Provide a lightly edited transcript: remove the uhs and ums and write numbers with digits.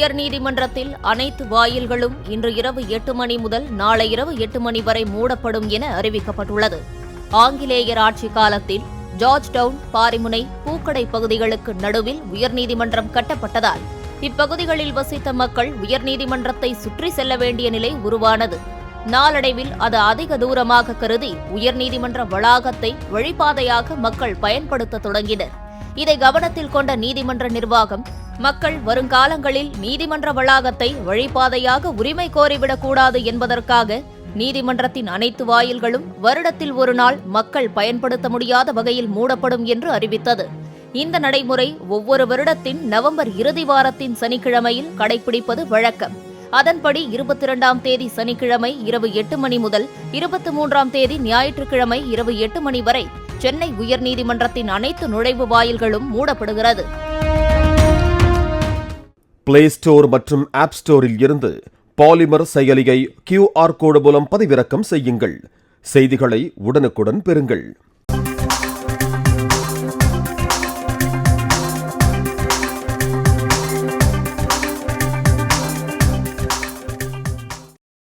உயர்நீதிமன்றத்தில் அனைத்து வாயில்களும் இன்று இரவு 8 மணி முதல் நாளை இரவு 8 மணி வரை மூடப்படும் என அறிவிக்கப்பட்டுள்ளது. ஆங்கிலேயர் ஆட்சி காலத்தில் ஜார்ஜ் டவுன், பாரிமுனை, பூக்கடை பகுதிகளுக்கு நடுவில் உயர்நீதிமன்றம் கட்டப்பட்டதால் இப்பகுதிகளில் வசித்த மக்கள் உயர்நீதிமன்றத்தை சுற்றி செல்ல வேண்டிய நிலை உருவானது. நாளடைவில் அது அதிக தூரமாக கருதி உயர்நீதிமன்ற வளாகத்தை வழிபாதையாக மக்கள் பயன்படுத்த தொடங்கினர். இதை கவனத்தில் கொண்ட நீதிமன்ற நிர்வாகம் மக்கள் வருங்காலங்களில் நீதிமன்ற வளாகத்தை வழிபாதையாக உரிமை கோரிவிடக்கூடாது என்பதற்காக நீதிமன்றத்தின் அனைத்து வாயில்களும் வருடத்தில் ஒரு நாள் மக்கள் பயன்படுத்த முடியாத வகையில் மூடப்படும் என்று அறிவித்தது. இந்த நடைமுறை ஒவ்வொரு வருடத்தின் நவம்பர் இறுதி வாரத்தின் சனிக்கிழமையில் கடைபிடிப்பது வழக்கம். அதன்படி 22ஆம் தேதி சனிக்கிழமை இரவு 8 மணி முதல் 23ஆம் தேதி ஞாயிற்றுக்கிழமை இரவு 8 மணி வரை சென்னை உயர்நீதிமன்றத்தின் அனைத்து நுழைவு வாயில்களும் மூடப்படுகிறது. பிளே ஸ்டோர் மற்றும் ஆப் ஸ்டோரில் இருந்து பாலிமர் செயலியை QR கோடு மூலம் பதிவிறக்கம் செய்யுங்கள். செய்திகளை உடனுக்குடன் பெறுங்கள்.